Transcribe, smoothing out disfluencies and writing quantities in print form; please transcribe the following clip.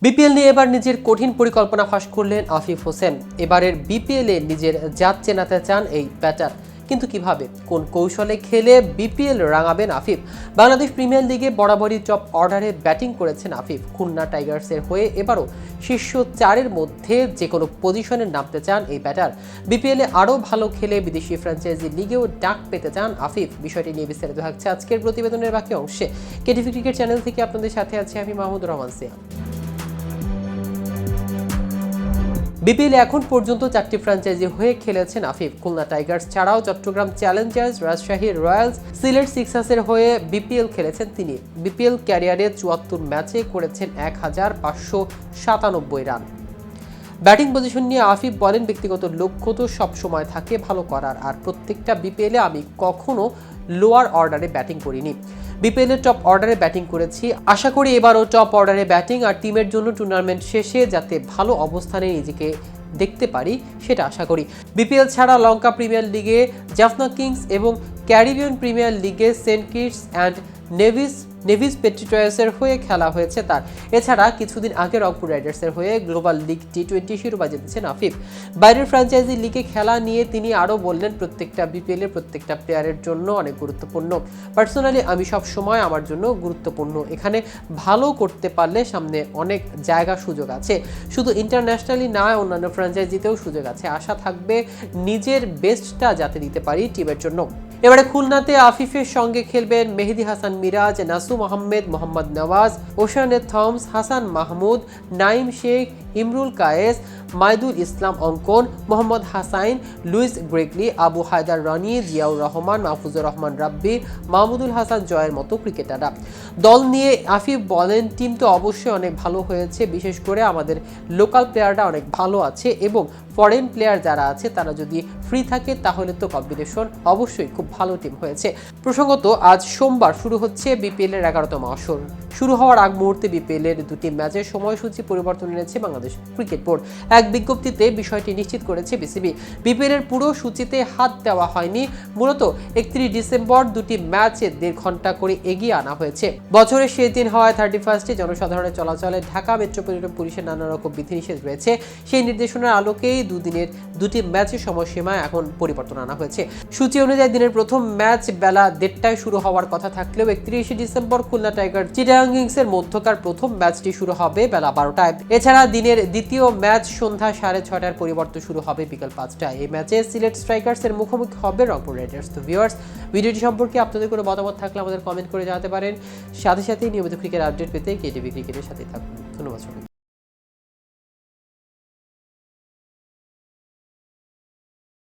BPL নিয়ে এবার নিজের কঠিন পরিকল্পনা ফাঁস করলেন আফিফ হোসেন। এবারের বিপিএলে নিজের জাত চেনাতে চান এই ব্যাটার, কিন্তু কিভাবে, কোন কৌশলে খেলে বিপিএল রাঙাবেন আফিফ? বাংলাদেশ প্রিমিয়ার লিগে বরাবরই টপ অর্ডারে ব্যাটিং করেছেন আফিফ। খুলনা টাইগার্সের হয়ে এবারও শীর্ষ 4-এর মধ্যে যে কোনো পজিশনে নামতে চান এই ব্যাটার। বিপিএলে আরও ভালো খেলে বিদেশি ফ্র্যাঞ্চাইজি লিগেও ডাক পেতে চান আফিফ। বিষয়টি নিয়ে বিস্তারিত থাকছে আজকের প্রতিবেদনের বাকি অংশে। কেটিভি ক্রিকেট চ্যানেল থেকে আপনাদের সাথে আছি আমি মাহমুদুর রহমান সিয়াম। বিপিএলে এখন পর্যন্ত 4টি ফ্র্যাঞ্চাইজি হয়ে খেলেছেন আফিফ। খুলনা টাইগার্স ছাড়াও চট্টগ্রাম চ্যালেঞ্জার্স, রাজশাহী রয়্যালস, সিলেট সিক্সার্সের হয়ে বিপিএল খেলেছেন তিনি। বিপিএল ক্যারিয়ারে 74 ম্যাচে করেছেন 1597 রান। ব্যাটিং পজিশন নিয়ে আফিফ বলেন, ব্যক্তিগত লক্ষ্য তো সবসময় থাকে ভালো করার, আর প্রত্যেকটা বিপিএলে আমি কখনো লোয়ার অর্ডারে ব্যাটিং করিনি। বিপিএল এর টপ অর্ডারে ব্যাটিং করেছি, আশা করি এবারও টপ অর্ডারে ব্যাটিং আর টিমের জন্য টুর্নামেন্ট শেষে যাতে ভালো অবস্থানে নিজেকে দেখতে পারি সেটা আশা করি। বিপিএল ছাড়া লঙ্কা প্রিমিয়ার লিগে জাফনা কিংস এবং ক্যারিবিয়ান প্রিমিয়ার লিগে সেন্ট কিটস অ্যান্ড নেভিস পেট্রিটয়েসের হয়ে খেলা হয়েছে তার। এছাড়া কিছুদিন আগে রংপুর রাইডার্সের হয়ে গ্লোবাল লিগ টি20 শিরোপা জিতেছেন আফিফ। বাইরের ফ্র্যাঞ্চাইজি লিগে খেলা নিয়ে তিনি আরও বললেন, প্রত্যেকটা বিপিএল এর প্রত্যেকটা প্লেয়ারের জন্য অনেক গুরুত্বপূর্ণ। পার্সোনালি আমি সব সময় আমার জন্য গুরুত্বপূর্ণ। এখানে ভালো করতে পারলে সামনে অনেক জায়গা সুযোগ আছে, শুধু ইন্টারন্যাশনালি না, অন্যান্য ফ্র্যাঞ্চাইজিতেও সুযোগ আছে। আশা থাকবে নিজের বেস্টটা যাতে দিতে পারি টিমের জন্য। এবারে খুলনাতে আফিফের সঙ্গে খেলবেন মেহেদী হাসান মিরাজ, নাসুম আহমেদ, মোহাম্মদ নওয়াজ, ওশানে থমস, হাসান মাহমুদ, নাইম শেখ, ইমরুল কায়েস, মাইদুল ইসলাম অঙ্কন, মোহাম্মদ হাসাইন, লুইস গ্রেগলি, আবু হায়দার রনি, জিয়াউর রহমান, মাহফুজুর রহমান রাব্বি, মাহমুদুল হাসান জয়ের মতো ক্রিকেটাররা। দল নিয়ে আফিফ বলেন, টিম তো অবশ্যই অনেক ভালো হয়েছে, বিশেষ করে আমাদের লোকাল প্লেয়াররা অনেক ভালো আছে এবং ফরেন প্লেয়ার যারা আছে তারা যদি ফ্রি থাকে তাহলে তো কম্বিনেশন অবশ্যই খুব ভালো টিম হয়েছে। প্রসঙ্গত আজ সোমবার শুরু হচ্ছে বিপিএল এর 11তম আসর। শুরু হওয়ার আগ মুহূর্তে বিপিএল এর দুটি ম্যাচের সময়সূচি পরিবর্তন এনেছে বাংলাদেশ ক্রিকেট বোর্ড। এক বিজ্ঞপ্তিতে বিষয়টি নিশ্চিত করেছে বিসিবি। বিপিএল এর পুরো সূচিতে হাত দেওয়া হয়নি, মূলত 31 ডিসেম্বর দুটি ম্যাচে 1.5 ঘন্টা করে এগিয়ে আনা হয়েছে। বছরের শেষ দিন হওয়ায় 31 জনসাধারণের চলাচলে ঢাকা মেট্রোপলিটন পুলিশের নানা রকম বিধিনিষেধ রয়েছে। সেই নির্দেশনার আলোকেই দুদিনের দুটি ম্যাচের সময়সীমা এখন পরিবর্তন আনা হয়েছে। সূচি অনুযায়ী দিনের প্রথম ম্যাচ বেলা 1:30টায় শুরু হওয়ার কথা থাকলেও 31 ডিসেম্বর খুলনা টাইগার চিটাগাং কিংসের মধ্যকার প্রথম ম্যাচটি শুরু হবে বেলা 12টায়। এছাড়া দিনের দ্বিতীয় ম্যাচ সন্ধ্যা 6:30টার পরিবর্তন শুরু হবে বিকাল 5টায়। এই ম্যাচে সিলেট স্ট্রাইকার্সের মুখোমুখি হবে রংপুর রাইডার্স। তো ভিউয়ার্স, ভিডিওটি সম্পর্কে আপনাদের কোনো মতামত থাকলে আমাদের কমেন্ট করে জানাতে পারেন। সাথে সাথে নিয়মিত ক্রিকেট আপডেট পেতে কেটিভি ক্রিকেটের সাথে থাকুন। ধন্যবাদ সবাইকে।